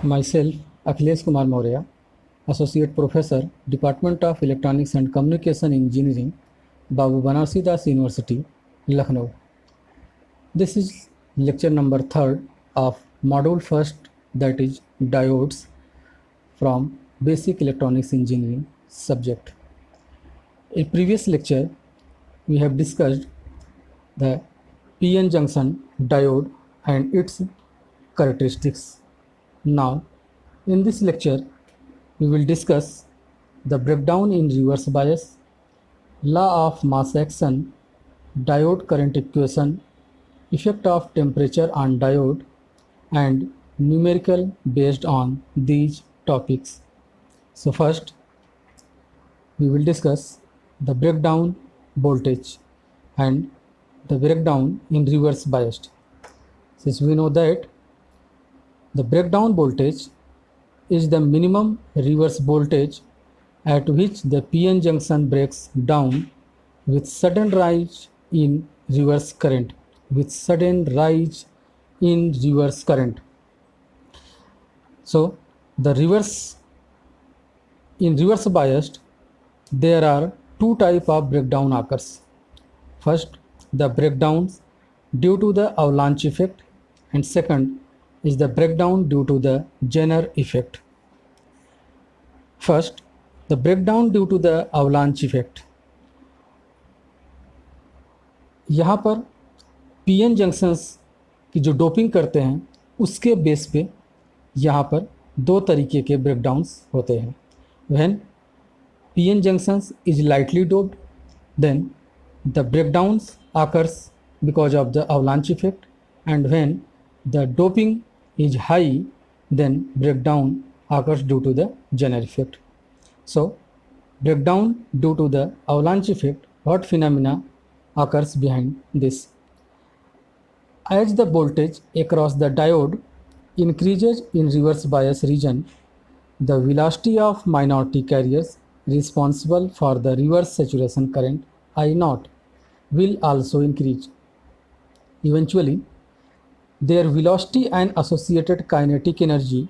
Myself, Akhilesh Kumar Maurya, Associate Professor, Department of Electronics and Communication Engineering, Babu Banarsi Das University, Lucknow. This is lecture number 3rd of module 1st, that is diodes from Basic Electronics Engineering subject. In previous lecture, we have discussed the PN junction diode and its characteristics. Now, in this lecture, we will discuss the breakdown in reverse bias, law of mass action, diode current equation, effect of temperature on diode, and numerical based on these topics. So first, we will discuss the breakdown voltage and the breakdown in reverse biased. Since we know that the breakdown voltage is the minimum reverse voltage at which the PN junction breaks down with sudden rise in reverse current. So the in reverse biased, there are two types of breakdown occurs. First, the breakdowns due to the avalanche effect, and second is the breakdown due to the Zener effect. First, the breakdown due to the avalanche effect. यहाँ पर PN junctions की जो doping करते हैं उसके base पे यहाँ पर दो तरीके के ब्रेकडाउन्स होते हैं. When PN junctions is lightly doped, then the breakdowns occurs because of the avalanche effect, and when the doping is high, then breakdown occurs due to the Zener effect. So breakdown due to the avalanche effect, what phenomena occurs behind this? As the voltage across the diode increases in reverse bias region, the velocity of minority carriers responsible for the reverse saturation current I0 will also increase. Eventually, their velocity and associated kinetic energy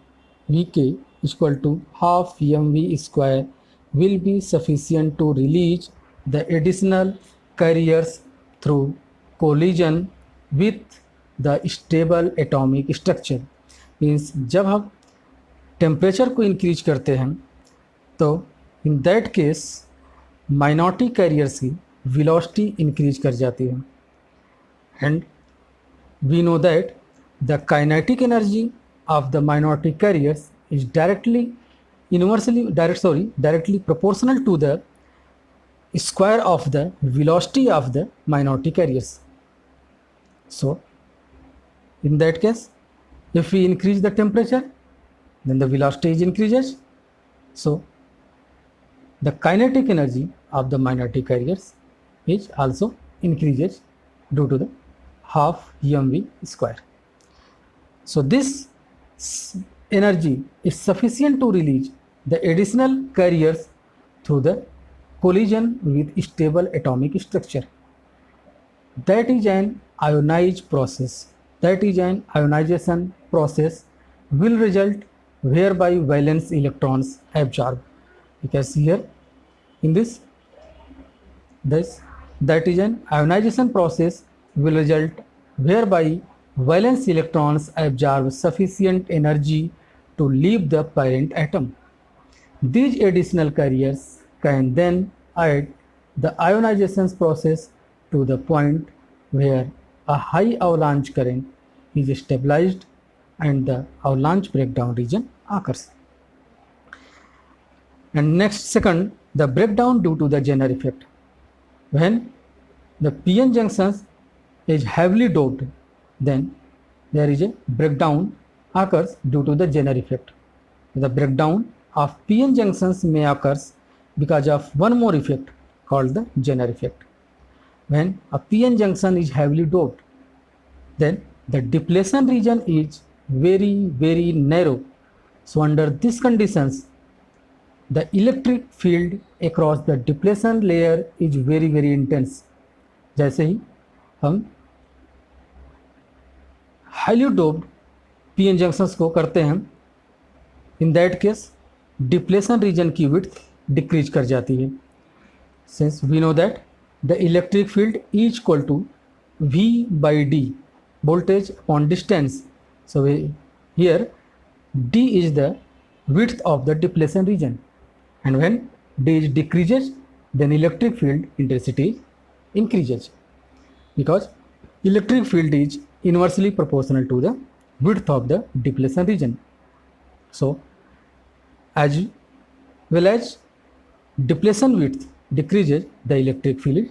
Vk equal to half mv square will be sufficient to release the additional carriers through collision with the stable atomic structure. Means जब हम temperature को increase करते हैं तो इन that case minority carriers की velocity increase कर जाती है, and we know that the kinetic energy of the minority carriers is directly proportional to the square of the velocity of the minority carriers. So in that case, if we increase the temperature, then the velocity increases. So the kinetic energy of the minority carriers is also increases due to the half mv square. So this energy is sufficient to release the additional carriers through the collision with stable atomic structure. That is an ionized process. That is an ionization process will result whereby valence electrons absorb. Because here in this that is an ionization process will result whereby valence electrons absorb sufficient energy to leave the parent atom. These additional carriers can then add the ionization process to the point where a high avalanche current is stabilized and the avalanche breakdown region occurs. And next, second, the breakdown due to the Zener effect. When the PN junctions is heavily doped, then there is a breakdown occurs due to the Zener effect. The breakdown of PN junctions may occur because of one more effect called the Zener effect. When a PN junction is heavily doped, then the depletion region is very narrow. So under these conditions, the electric field across the depletion layer is very intense. जैसे ही हम highly doped PN junctions को करते हैं in that case depletion region की width decrease कर जाती है। Since we know that the electric field is equal to V by D, voltage upon distance. So here D is the width of the depletion region, and when D is decreases, then electric field intensity increases, because electric field is inversely proportional to the width of the depletion region. So as well as depletion width decreases, the electric field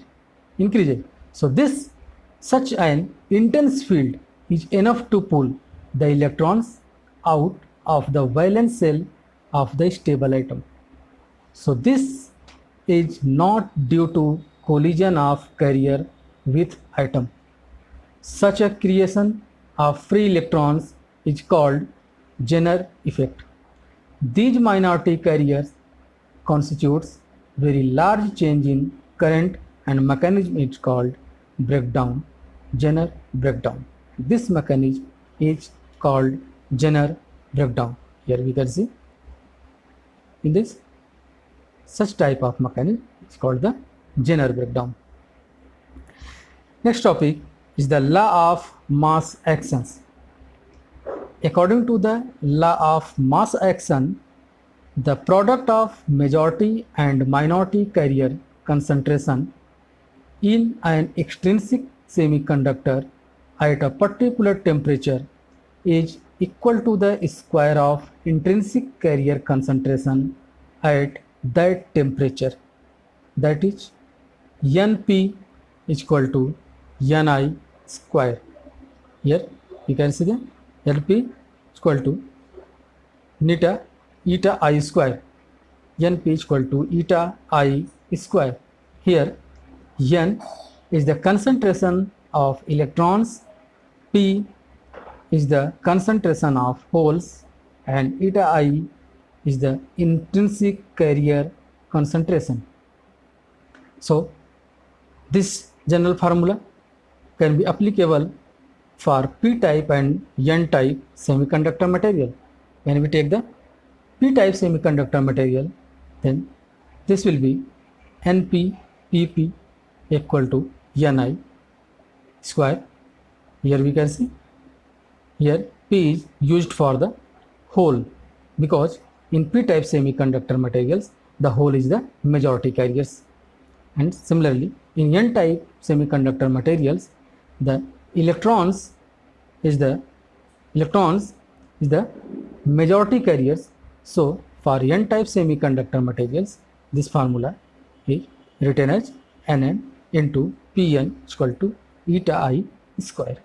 increases. So this such an intense field is enough to pull the electrons out of the valence shell of the stable atom. So this is not due to collision of carrier with atom. Such a creation of free electrons is called Zener effect. These minority carriers constitutes very large change in current, and mechanism is called breakdown, Zener breakdown. This mechanism is called Zener breakdown. Here we can see in this such type of mechanism is called the Zener breakdown. Next topic is the law of mass actions. According to the law of mass action, the product of majority and minority carrier concentration in an extrinsic semiconductor at a particular temperature is equal to the square of intrinsic carrier concentration at that temperature. That is Np is equal to Ni square. Here you can see the Lp is equal to eta I square. Np is equal to eta I square. Here N is the concentration of electrons, P is the concentration of holes, and eta I is the intrinsic carrier concentration. So this general formula can be applicable for p-type and n-type semiconductor material. When we take the p-type semiconductor material, then this will be Np Pp equal to Ni square. Here we can see, here P is used for the hole, because in p-type semiconductor materials the hole is the majority carriers, and similarly in n-type semiconductor materials the electrons is the majority carriers. So for n-type semiconductor materials this formula is written as Nn into Pn is equal to eta I square.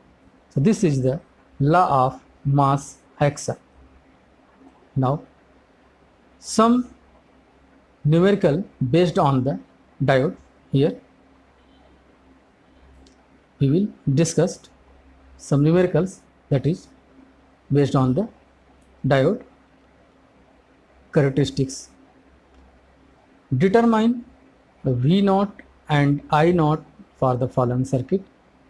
So this is the law of mass action. Now some numerical based on the diode. Here we will discuss some numericals that is based on the diode characteristics. Determine V0 and I0 for the following circuit.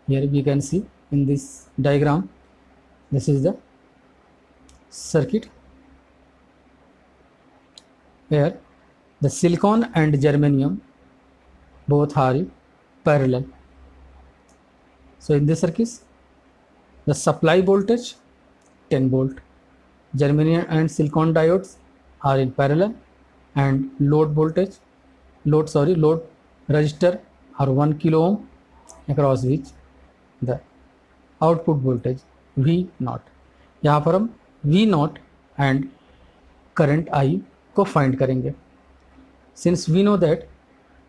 Here we can see in this diagram, this is the circuit where the silicon and germanium both are parallel. So in this circuit the supply voltage 10 volt, germanium and silicon diodes are in parallel, and load resistor are 1 kilo ohm, across which the output voltage V0. यहाँ पर हम V0 and current I को find करेंगे. Since we know that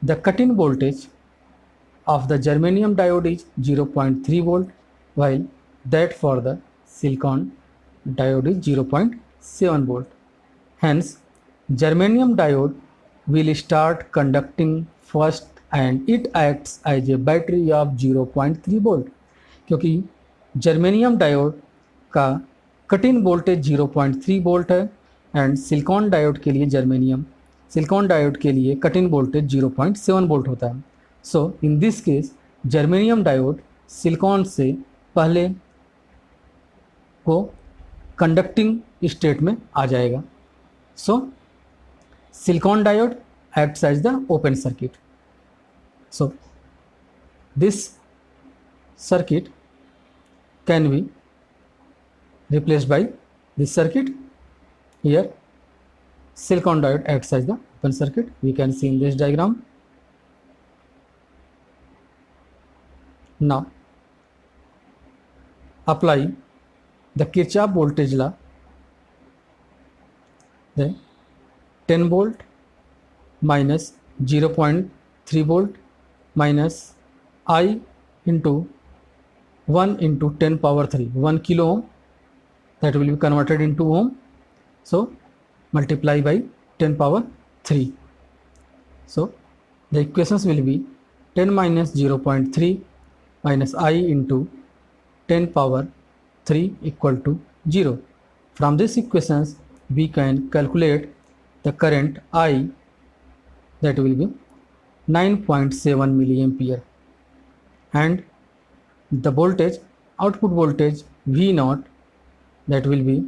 the cut-in voltage of the germanium diode is 0.3 volt, while that for the silicon diode is 0.7 volt. Hence germanium diode will start conducting first and it acts as a battery of 0.3 volt, क्योंकि germanium diode का cut in voltage 0.3 volt है and silicon diode के लिए silicon diode के लिए cut in voltage 0.7 volt होता है. So in this case germanium diode silicon से पहले को कंडक्टिंग स्टेट में आ जाएगा. So silicon diode acts as the open circuit. So this circuit can be replaced by this circuit. Here silicon diode acts as the open circuit. We can see in this diagram. Now apply the Kirchhoff voltage law. Then 10 volt minus 0.3 volt minus I into 1 into 10 power 3, 1 kilo ohm, that will be converted into ohm. So multiply by 10 power 3. So the equations will be 10 minus 0.3 minus I into 10 power 3 equal to 0. From these equations we can calculate the current I, that will be 9.7 milliampere, and the voltage, output voltage V naught, that will be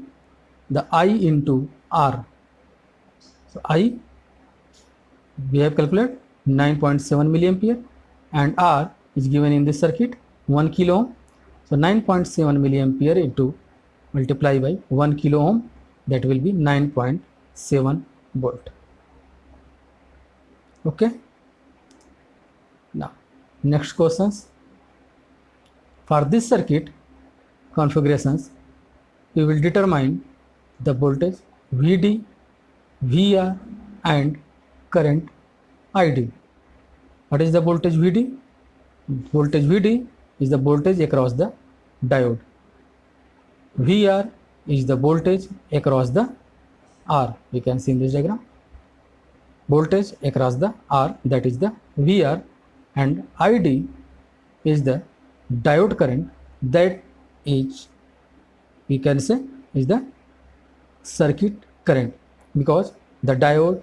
the I into R. So I, we have calculated 9.7 milliampere, and R is given in this circuit 1 kilo ohm. So 9.7 milliampere into multiply by 1 kilo ohm, that will be 9.7 volt. Okay. Now next questions. For this circuit configurations, we will determine the voltage VD, VR and current ID. What is the voltage VD? Voltage VD is the voltage across the diode. VR is the voltage across the R. We can see in this diagram. Voltage across the R, that is the VR, and ID is the diode current, that is, we can say, is the circuit current, because the diode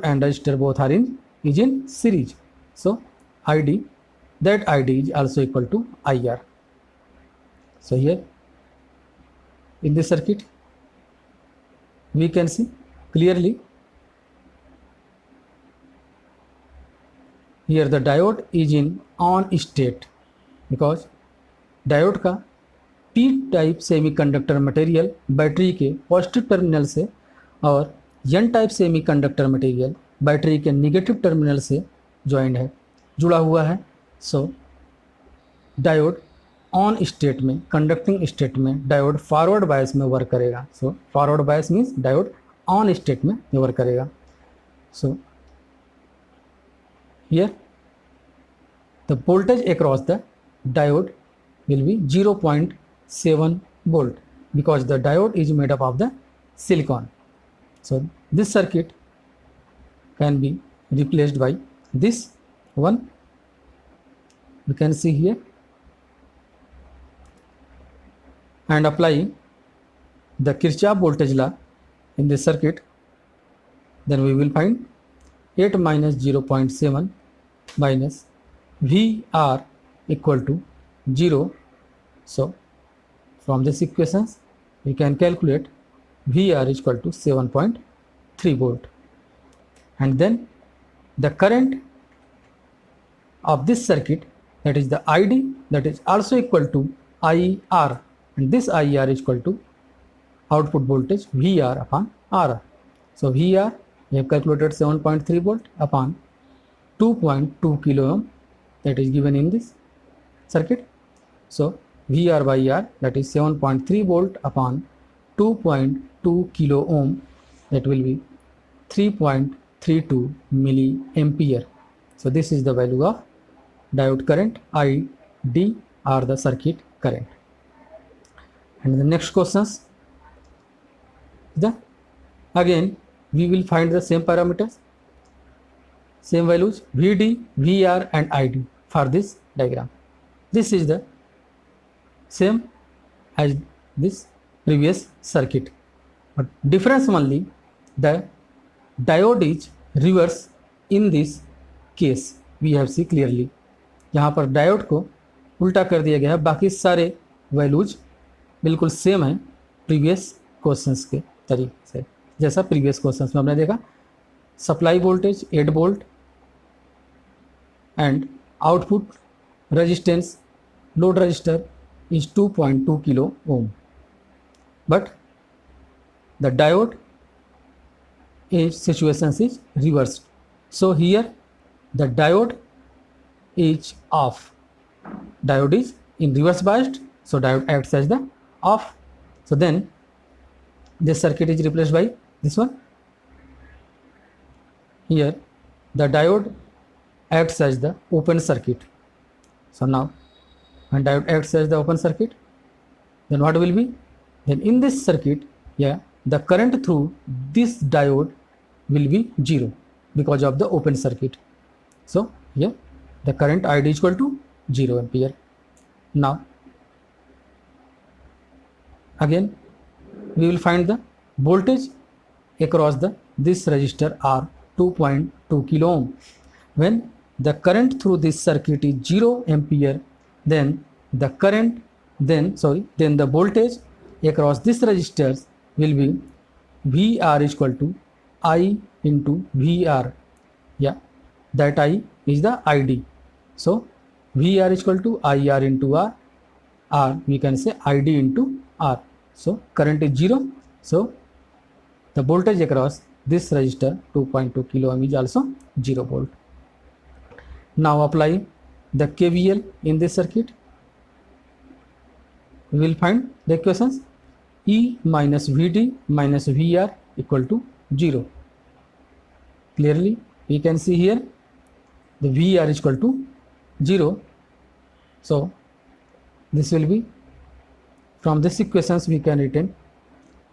and resistor both are in series. So ID, that ID is also equal to IR. So here in this circuit we can see clearly, here the diode is in on state, because diode का P type semiconductor material battery के positive terminal से और N type semiconductor material battery के negative terminal से joint है, जुड़ा हुआ है. सो डायोड ऑन स्टेट में, कंडक्टिंग स्टेट में डायोड फॉरवर्ड बायस में वर्क करेगा. So forward bias means diode on state में वर्क करेगा. So here the voltage across the diode will be 0.7 volt because the diode is made up of the silicon. So this circuit can be replaced by this one. You can see here, and apply the Kirchhoff voltage law in this circuit, then we will find 8 minus 0.7 minus VR equal to 0. So from this equations we can calculate VR is equal to 7.3 volt, and then the current of this circuit, that is the ID, that is also equal to IR, and this IR is equal to output voltage VR upon R. So VR we have calculated 7.3 volt upon 2.2 kilo ohm, that is given in this circuit. So VR by R, that is 7.3 volt upon 2.2 kilo ohm, that will be 3.32 milliampere. So this is the value of diode current ID, or the circuit current. And the next questions, again we will find the same parameters, same values VD, VR and ID for this diagram. This is the same as this previous circuit, but difference only the diode is reverse in this case. We have see clearly, यहाँ पर diode को उल्टा कर दिया गया है, बाकी सारे वैल्यूज बिल्कुल सेम है प्रीवियस क्वेश्चंस के. तरीके से, जैसा प्रीवियस क्वेश्चन में हमने देखा। Supply voltage 8 volt and output resistance load register is 2.2 kilo ohm, but the diode is situations is reversed. So here the diode is off, diode is in reverse biased, so diode acts as the off. So then this circuit is replaced by this one. Here the diode acts as the open circuit. So now when diode acts as the open circuit, then what will be? Then in this circuit, yeah, the current through this diode will be 0 because of the open circuit. So here the current ID is equal to 0 ampere. Now again we will find the voltage across this resistor R 2.2 kilo ohm. When the current through this circuit is 0 ampere, then the current then the voltage across this resistors will be VR is equal to I into VR. Yeah, that I is the ID. So VR is equal to IR into R we can say ID into R. So current is 0, so the voltage across this resistor 2.2 kilo ohm is also 0 volt. Now apply the KVL in this circuit. We will find the equations E minus VD minus VR equal to 0. Clearly we can see here the VR is equal to 0. So this will be, from this equations we can written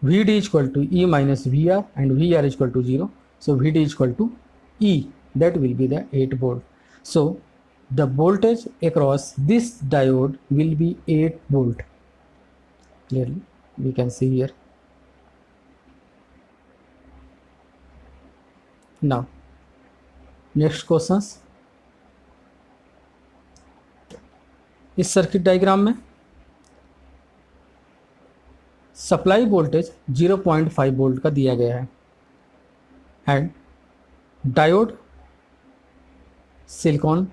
VD is equal to E minus VR and VR is equal to 0. So VD is equal to E, that will be the 8 volt. So the voltage across this diode will be 8 volt. Clearly we can see here. Now next questions. इस circuit diagram में supply voltage 0.5 volt का दिया गया है and diode silicon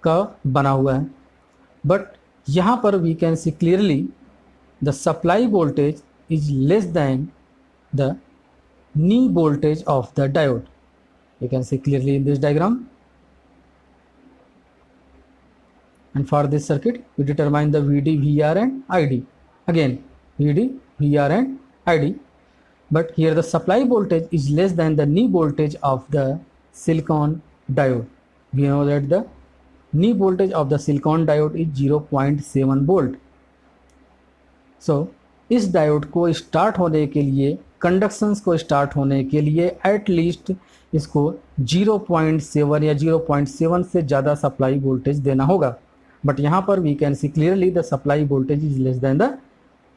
का बना हुआ है, बट यहाँ पर we can see clearly the supply voltage is less than the knee voltage of the diode. You can see clearly in this diagram. And for this circuit we determine the VD, VR and ID. Again VD, VR and ID, but here the supply voltage is less than the knee voltage of the silicon diode. We know that the knee voltage of the silicon diode is 0.7 volt. So इस diode को start होने के लिए, कंडक्शंस को start होने के लिए at least इसको 0.7 या 0.7 से ज़्यादा सप्लाई वोल्टेज देना होगा, बट यहाँ पर we can see clearly the supply voltage is less than the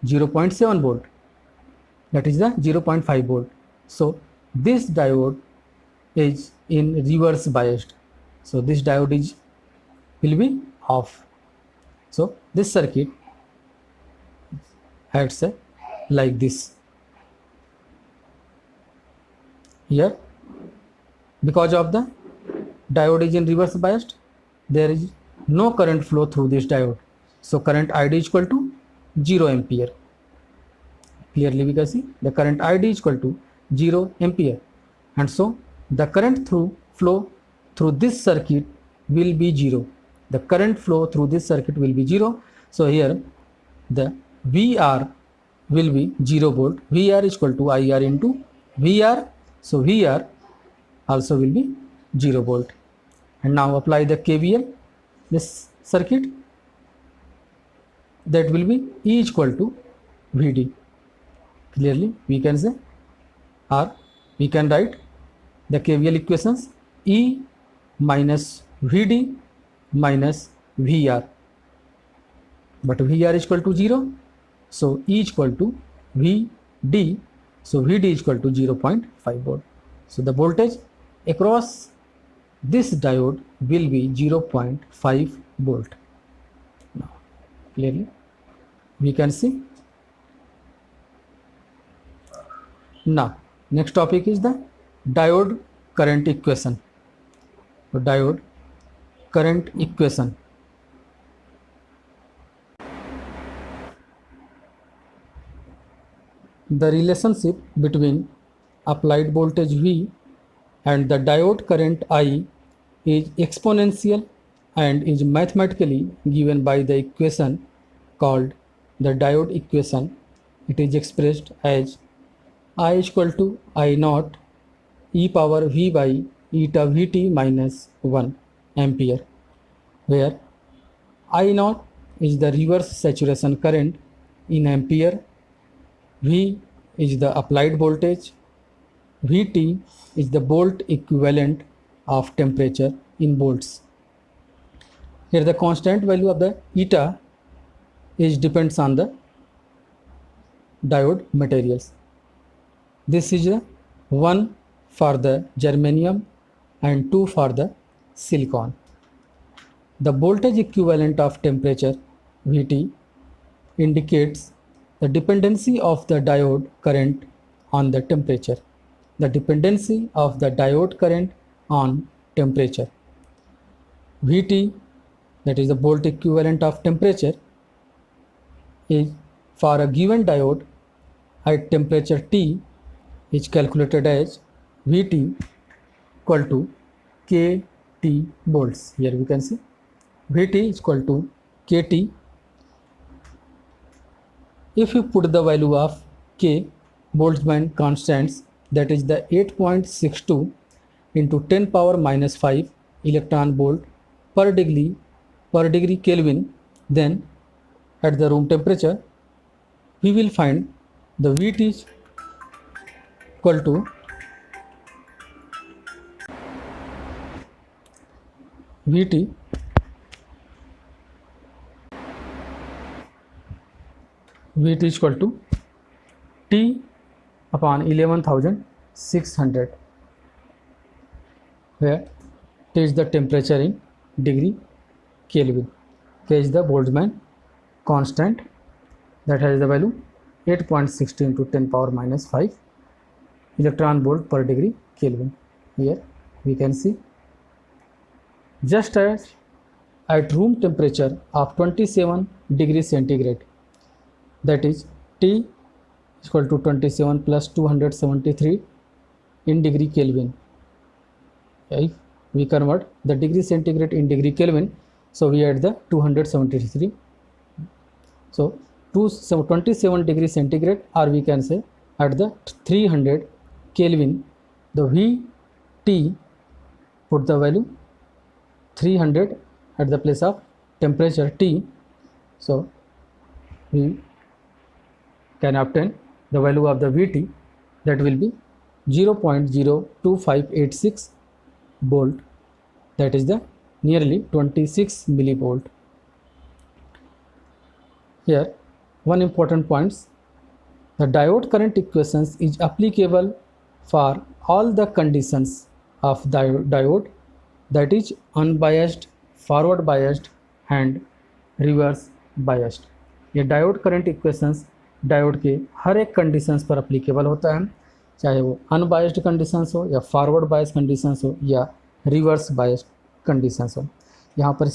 0.7 volt, that is the 0.5 volt. So this diode is in reverse biased, so this diode is will be off. So this circuit acts like this. Here because of the diode is in reverse biased, there is no current flow through this diode, so current ID is equal to 0 ampere. Clearly we can see the current ID is equal to 0 ampere, and so the current flow through this circuit will be 0. The current flow through this circuit will be 0. So here the VR will be 0 volt. VR is equal to IR into VR, so VR also will be 0 volt. And now apply the KVL this circuit, that will be E is equal to VD. Clearly we can say, or we can write the KVL equations E minus VD minus VR, but VR is equal to 0, so E is equal to VD, so VD is equal to 0.5 volt. So the voltage across this diode will be 0.5 volt. Now clearly we can see. Now next topic is the diode current equation. So diode current equation. The relationship between applied voltage V and the diode current I is exponential and is mathematically given by the equation called the diode equation. It is expressed as I equal to I naught e power V by eta Vt minus 1 ampere, where I naught is the reverse saturation current in ampere, V is the applied voltage, Vt is the volt equivalent of temperature in volts. Here the constant value of the eta is depends on the diode materials. This is 1 for the germanium and 2 for the silicon. The voltage equivalent of temperature Vt indicates the dependency of the diode current on the temperature. The dependency of the diode current on temperature. Vt, that is the volt equivalent of temperature, is for a given diode at temperature T is calculated as Vt equal to kT volts. Here we can see Vt is equal to kT. If you put the value of K, Boltzmann constants, that is the 8.62 into 10 power minus 5 electron volt per degree Kelvin, then at the room temperature we will find the Vt is equal to Vt is equal to T upon 11,600, where T is the temperature in degree Kelvin, K is the Boltzmann constant that has the value 8.60 into 10 power minus 5 electron volt per degree Kelvin. Here we can see, just as at room temperature of 27 degrees centigrade, that is T is equal to 27 plus 273 in degree Kelvin. If we convert the degree centigrade in degree Kelvin, so we add the 273. So 27 degree centigrade, or we can say at the 300 Kelvin, the Vt, put the value 300 at the place of temperature T, so we can obtain the value of the Vt, that will be 0.02586 volt, that is the nearly 26 millivolt. Here one important points, the diode current equations is applicable for all the conditions of diode, that is unbiased, forward biased and reverse biased. ये diode current equations diode के हर एक conditions पर applicable होता है, चाहे वो unbiased conditions हो या फॉरवर्ड बायस कंडीशंस हो या रिवर्स बायस्ड कंडीशंस हो. यहाँ पर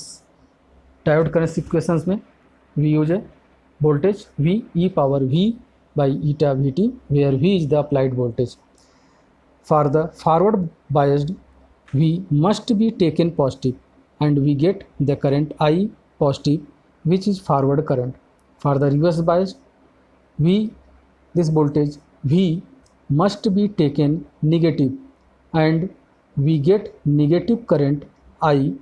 डायोड करंट इक्वेशंस में वी यूज है voltage V e power V by eta Vt, where V is the applied voltage. For the forward biased, V must be taken positive and we get the current I positive, which is forward current. For the reverse biased, this voltage V must be taken negative and we get negative current I,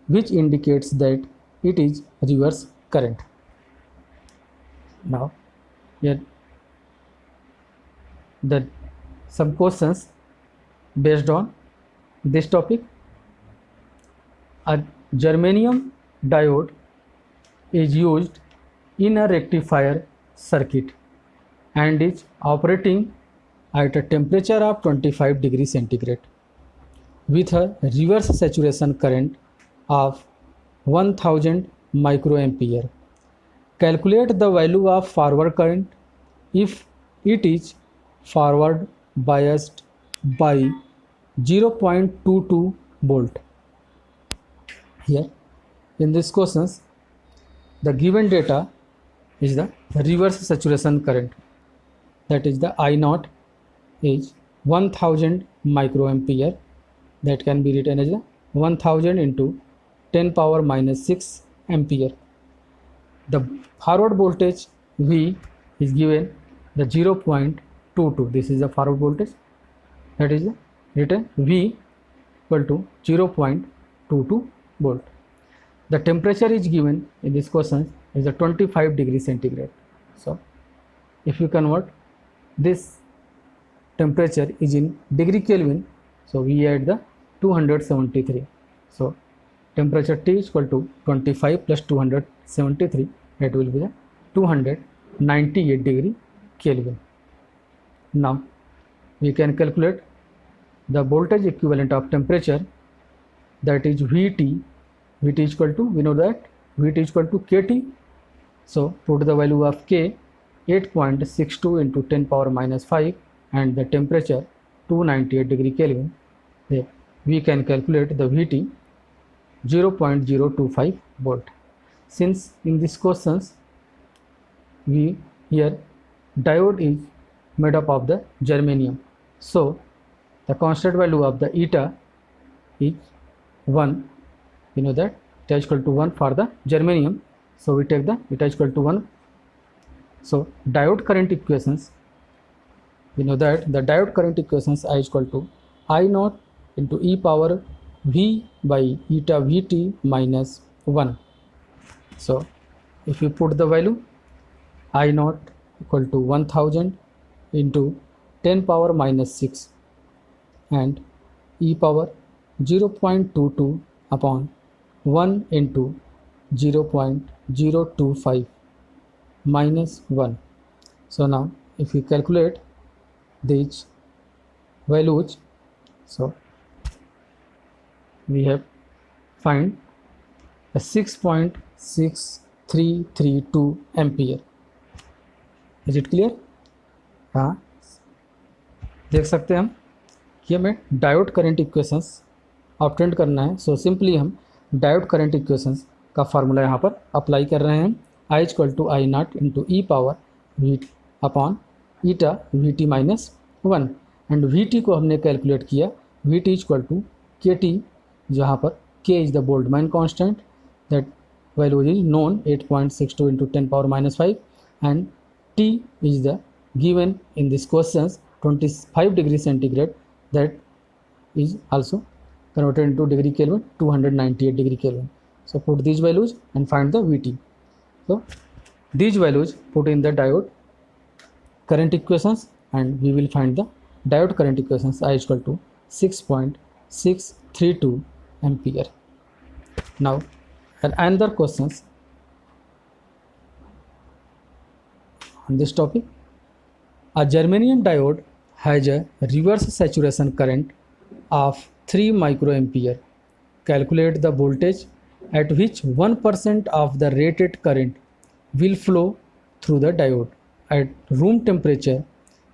which indicates that it is reverse current. Now here some questions based on this topic. A germanium diode is used in a rectifier circuit and is operating at a temperature of 25 degrees centigrade with a reverse saturation current of 1000 microampere. Calculate the value of forward current if it is forward biased by 0.22 volt. Here in this questions, the given data is the reverse saturation current, that is the I naught is 1000 microampere, that can be written as 1000 into 10 power minus 6 ampere. The forward voltage V is given the 0.22. This is the forward voltage, that is written V equal to 0.22 volt. The temperature is given in this question is the 25 degrees centigrade. So if you convert this temperature is in degree Kelvin, so we add the 273. So temperature T is equal to 25 plus 273, that will be the 298 degree Kelvin. Now we can calculate the voltage equivalent of temperature, that is Vt. Vt is equal to, we know that Vt is equal to Kt. So put the value of K 8.62 into 10 power minus 5 and the temperature 298 degree Kelvin. There we can calculate the Vt 0.025 volt. Since in these questions we here diode is made up of the germanium, so the constant value of the eta is 1. You know that eta is equal to 1 for the germanium, so we take the eta is equal to 1. So diode current equations, we know that the diode current equations I is equal to I naught into e power V by eta Vt minus 1. So if you put the value I naught equal to 1000 into 10 power minus 6 and e power 0.22 upon 1 into 0.025 minus 1. So now if we calculate these values, so we have find a 6.6332 ampere. Is it clear? हाँ, देख सकते हैं हम कि हमें diode current equations obtain करना है. So simply हम डायोड करंट इक्वेशंस का फार्मूला यहाँ पर अप्लाई कर रहे हैं. I equal to I naught into e power V upon eta V T minus 1 and V T को हमने कैलकुलेट किया V T equal to K T, जहाँ पर K is the Boltzmann constant, that value is known 8.62 into 10 power minus 5 and T is the given in this questions 25 degree centigrade, that is also converted into degree Kelvin 298 degree Kelvin. So put these values and find the Vt. So these values put in the diode current equations and we will find the diode current equations I is equal to 6.632 ampere. Now another questions on this topic. A germanium diode has a reverse saturation current of 3 microampere. Calculate the voltage at which 1% of the rated current will flow through the diode at room temperature.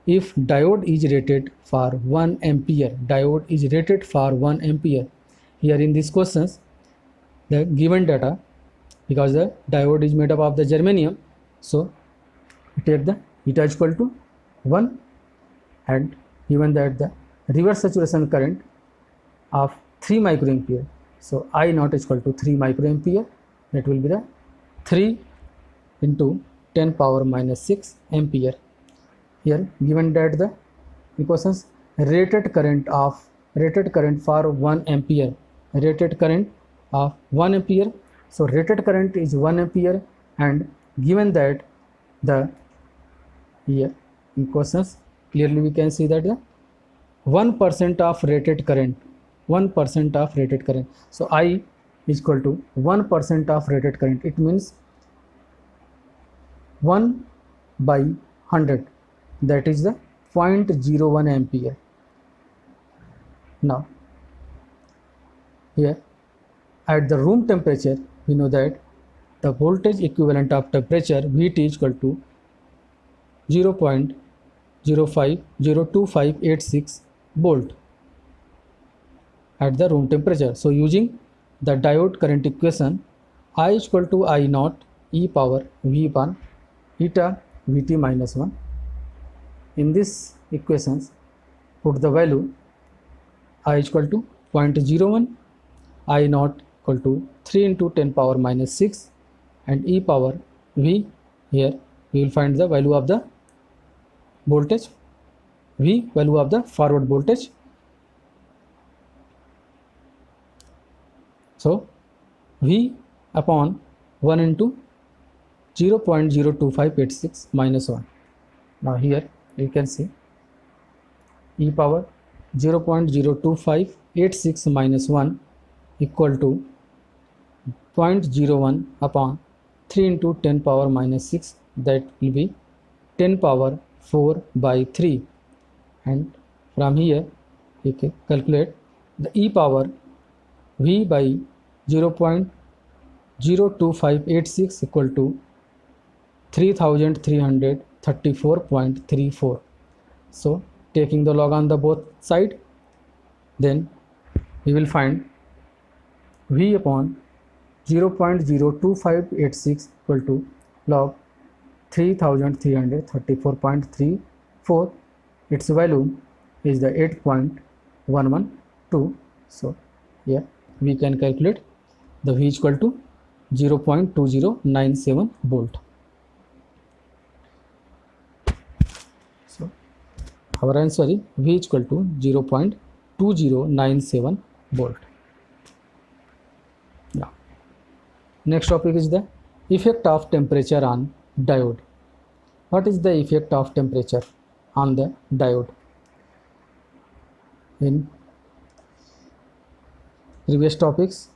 If diode is rated for 1 ampere, diode is rated for 1 ampere. Here in these questions, the given data, because the diode is made up of the germanium, so take the eta is equal to 1 and given that the reverse saturation current of 3 microampere, so I naught is equal to 3 microampere, that will be the 3 into 10 power minus 6 ampere. Here given that the equations rated current for 1 ampere, rated current of 1 ampere, so rated current is 1 ampere and given that the here in questions clearly we can see that the 1% of rated current, 1% of rated current, so I is equal to 1% of rated current, it means 1 by 100, that is the 0.01 ampere. Now here at the room temperature we know that the voltage equivalent of temperature Vt is equal to 0.025 0.02586 volt at the room temperature. So using the diode current equation, I is equal to I naught e power v upon eta vt minus 1. In this equations, put the value I is equal to 0.01, I naught equal to 3 into 10 power minus 6, and e power v. Here we will find the value of the voltage, v value of the forward voltage. So v upon 1 into 0.02586 minus 1. Now here you can see e power 0.02586 minus 1 equal to 0.01 upon 3 into 10 power minus 6, that will be 10 power 4 by 3, and from here you can calculate the e power v by 0.02586 equal to 3334.34. So taking the log on the both side, then we will find v upon 0.02586 equal to log 3334.34. Its value is the 8.112. So here we can calculate the v is equal to 0.2097 volt. So our answer is v is equal to 0.2097 volt. Now next topic is the effect of temperature on diode. What is the effect of temperature on the diode? In previous topics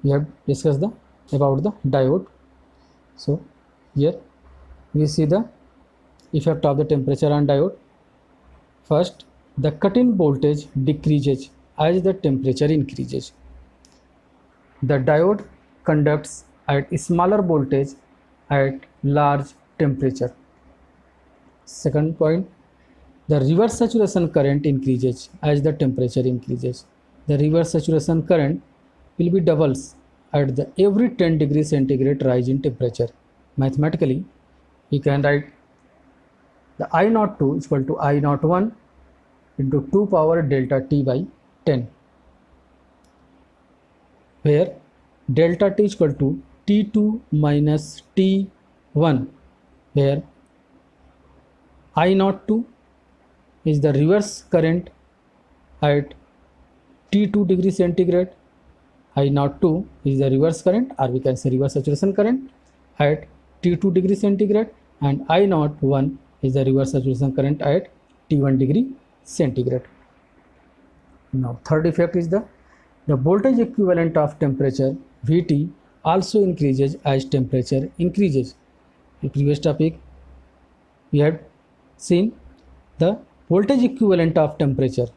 we have discussed about the diode. So here we see the effect of the temperature on diode. First, the cut-in voltage decreases as the temperature increases. The diode conducts at smaller voltage at large temperature. Second point, the reverse saturation current increases as the temperature increases. The reverse saturation current will be doubles at the every 10 degrees centigrade rise in temperature. Mathematically, we can write the I naught 2 is equal to I naught 1 into 2 power delta T by 10, where delta T is equal to T2 minus T1, where I naught 2 is the reverse current at T2 degree centigrade. I naught 2 is the reverse current, or we can say reverse saturation current at T2 degree centigrade, and I naught 1 is the reverse saturation current at T1 degree centigrade. Now third effect is the voltage equivalent of temperature Vt also increases as temperature increases. In previous topic we had seen the voltage equivalent of temperature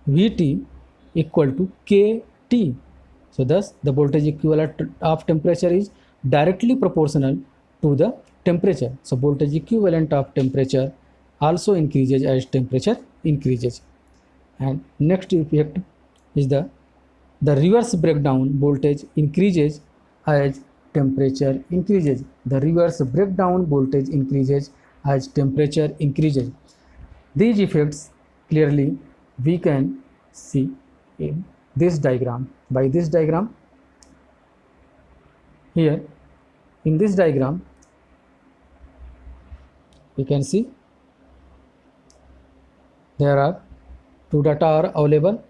Vt equal to Kt. So thus the voltage equivalent of temperature is directly proportional to the temperature. So voltage equivalent of temperature also increases as temperature increases. And next effect is the reverse breakdown voltage increases as temperature increases. The reverse breakdown voltage increases as temperature increases. These effects clearly we can see in this diagram. By this diagram, here in this diagram we can see there are two data are available,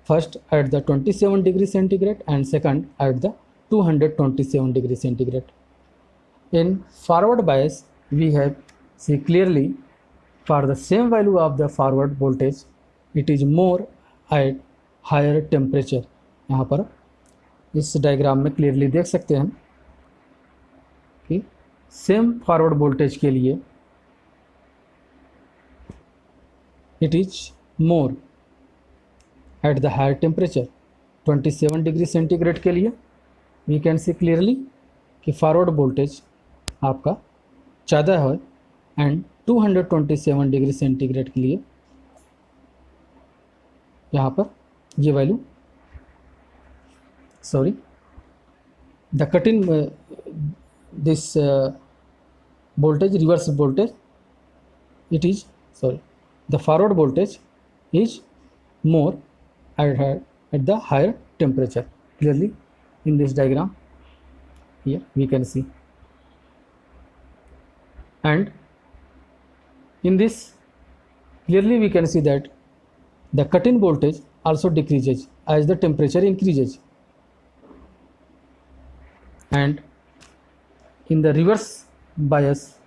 first at the 27 degree centigrade and second at the 227 degree centigrade. In forward bias we have see clearly for the same value of the forward voltage it is more at higher temperature. यहाँ पर इस diagram में clearly देख सकते हैं कि same forward voltage के लिए it is more at the higher temperature. 27 degree centigrade के लिए we can see clearly कि फॉरवर्ड वोल्टेज आपका ज़्यादा है, एंड 227 डिग्री सेंटीग्रेड के लिए यहाँ पर ये value, sorry, the cut in this voltage, reverse voltage, it is, sorry, the forward voltage is more at the higher temperature. Clearly in this diagram here we can see, and in this clearly we can see that the cut-in voltage also decreases as the temperature increases, and in the reverse bias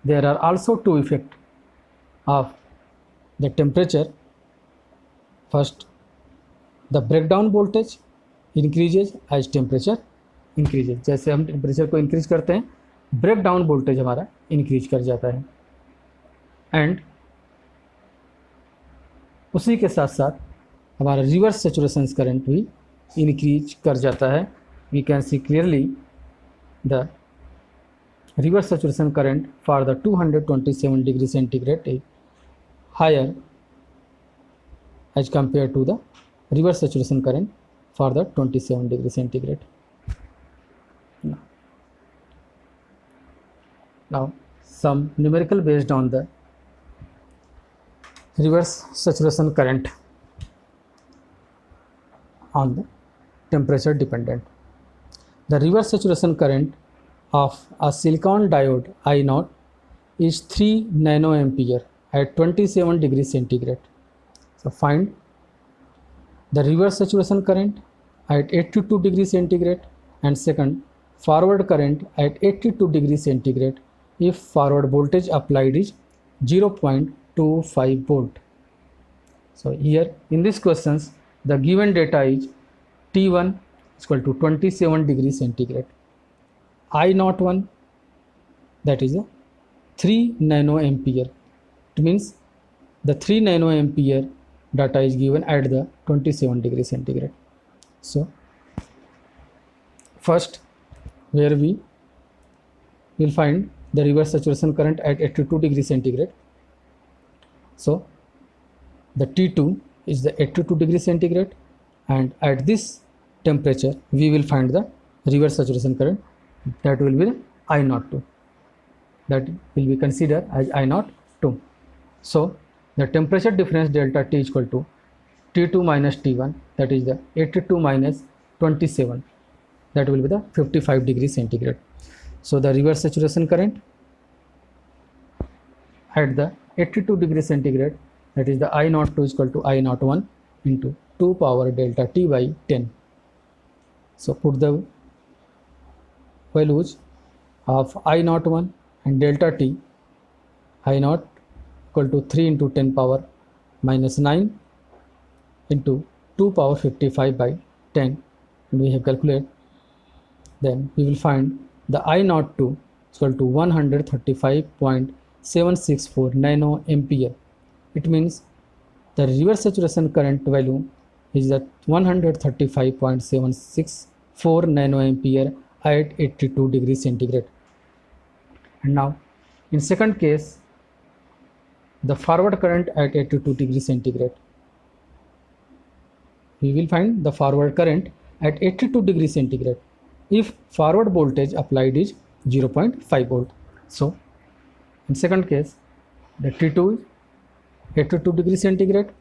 there are also two effects of the temperature. First, the breakdown voltage increases as temperature increases. जैसे हम temperature को increase करते हैं, breakdown voltage हमारा increase कर जाता है, and उसी के साथ साथ हमारा रिवर्स सैचुरेशन करंट भी इंक्रीज कर जाता है. We can see clearly the reverse saturation current for the 227 degree centigrade is higher as compared to the reverse saturation current for the 27 degree centigrade. Now some numerical based on the reverse saturation current on the temperature dependent. The reverse saturation current of a silicon diode I0 is 3 nanoampere at 27 degrees centigrade. So find the reverse saturation current at 82 degrees centigrade, and second, forward current at 82 degrees centigrade if forward voltage applied is 0.25 volt. So here in this questions the given data is T1 is equal to 27 degrees centigrade, I01 that is a 3 nanoampere. It means the 3 nanoampere data is given at the 27 degree centigrade. So first, where we will find the reverse saturation current at 82 degree centigrade. So the T2 is the 82 degree centigrade, and at this temperature we will find the reverse saturation current, that will be the I02, that will be considered as I02. So the temperature difference delta T is equal to T2 minus T1, that is the 82 minus 27, that will be the 55 degree centigrade. So the reverse saturation current at the 82 degree centigrade, that is the I02 is equal to I01 into 2 power delta T by 10. So put the values of I01 and delta T. I0 equal to 3 into 10 power minus 9 into 2 power 55 by 10, and we have calculated. Then we will find the I02 is equal to 135.764 nanoampere. It means the reverse saturation current value is at 135.764 nanoampere at 82 degrees centigrade. And now in second case, the forward current at 82 degrees centigrade, we will find the forward current at 82 degrees centigrade if forward voltage applied is 0.5 volt. So in second case, the T2 is 82 degrees centigrade,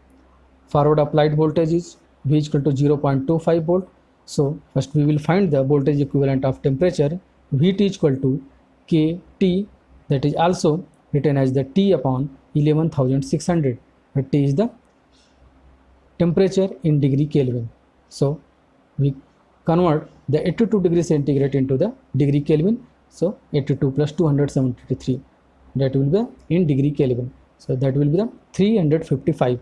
forward applied voltage is V is equal to 0.25 volt. So first we will find the voltage equivalent of temperature, Vt is equal to Kt, that is also written as the T upon 11,600, but T is the temperature in degree Kelvin. So we convert the 82 degree centigrade into the degree Kelvin. So 82 plus 273, that will be in degree Kelvin. So that will be the 355.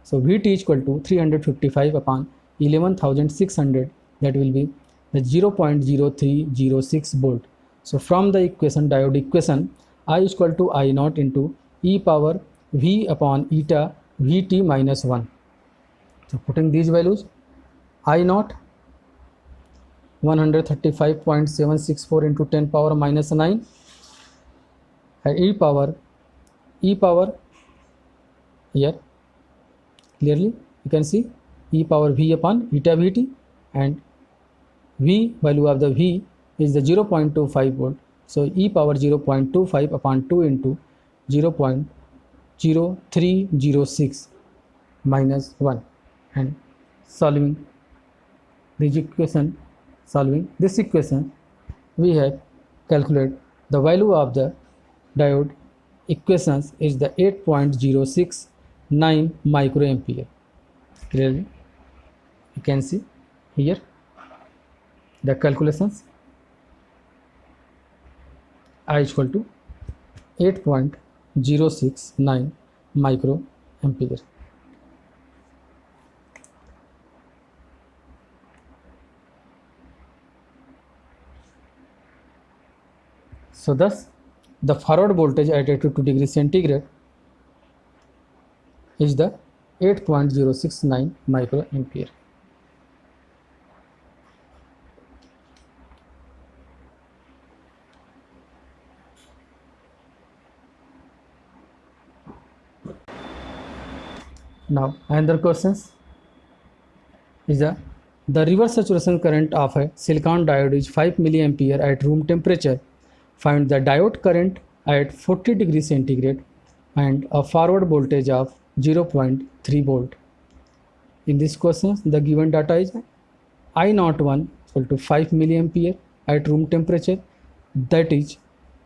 So Vt is equal to 355 upon 11,600, that will be the 0.0306 volt. So from the equation, diode equation, I is equal to I0 into e power V upon eta Vt minus 1. So putting these values, I0 135.764 into 10 power minus 9 and e power e power, here clearly you can see e power v upon eta vt, and v, value of the v is the 0.25 volt. So e power 0.25 upon 2 into 0.0306 minus 1, and solving this equation we have calculated the value of the diode equations is the 8.069 microampere. Clearly you can see here the calculations. I equal to 8.069 microampere. So thus the forward voltage at 82 degrees centigrade is the 8.069 microampere. Now another questions is the reverse saturation current of a silicon diode is 5 milliampere at room temperature. Find the diode current at 40 degrees centigrade and a forward voltage of 0.3 volt. In this question the given data is I01 equal to 5 milliampere at room temperature, that is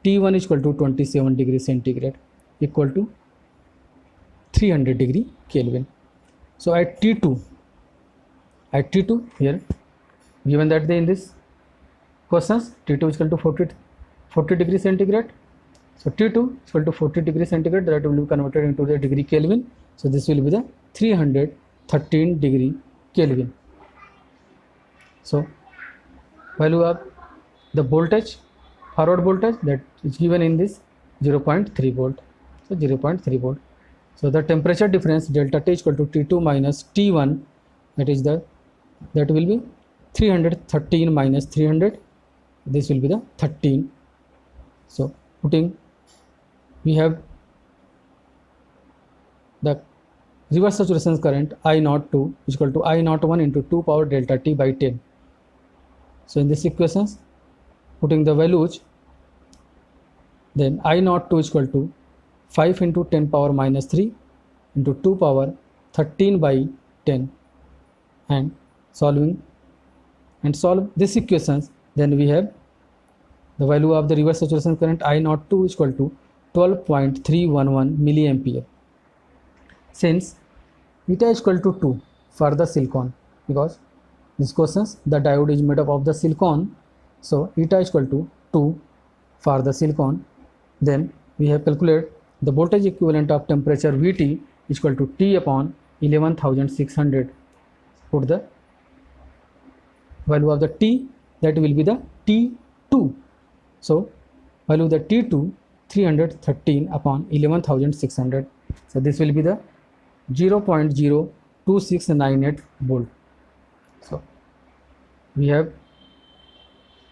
T1 is equal to 27 degrees centigrade equal to 300 degree Kelvin. So at T2 here given that in this questions T2 is equal to 40 degree centigrade. So T2 is equal to 40 degree centigrade, that will be converted into the degree Kelvin. So this will be the 313 degree Kelvin. So value of the voltage, forward voltage, that is given in this 0.3 volt. So 0.3 volt. So the temperature difference delta T is equal to T2 minus T1, that will be 313 minus 300, this will be the 13. So putting, we have the reverse saturation current I02 is equal to I01 into 2 power delta T by 10. So in this equations putting the values, then I02 is equal to 5 into 10 power minus 3 into 2 power 13 by 10, and solve this equations, then we have the value of the reverse saturation current I02 is equal to 12.311 milliampere. Since eta is equal to 2 for the silicon, because this questions the diode is made up of the silicon, so eta is equal to 2 for the silicon, then we have calculated the voltage equivalent of temperature Vt is equal to T upon 11,600. Put the value of the T, that will be the T2. So value of the T2 313 upon 11,600. So this will be the 0.02698 volt. So we have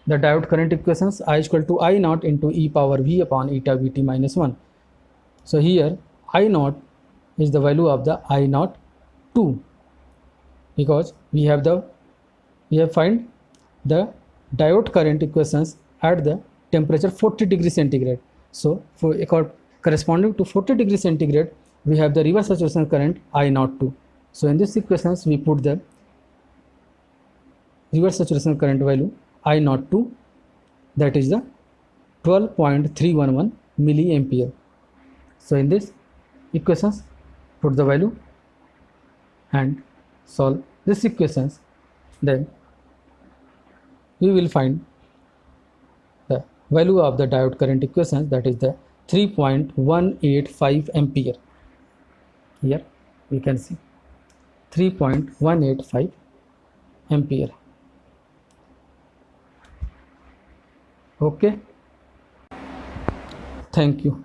the diode current equations I is equal to I naught into e power v upon eta vt minus 1. So here I naught is the value of the I naught 2, because we have find the diode current equations at the temperature 40 degree centigrade. So for corresponding to 40 degree centigrade we have the reverse saturation current I02. So in this equations we put the reverse saturation current value I02, that is the 12.311 milliampere. So in this equations put the value and solve this equations, then we will find the value of the diode current equations, that is the 3.185 ampere. Here we can see 3.185 ampere. Okay, thank you.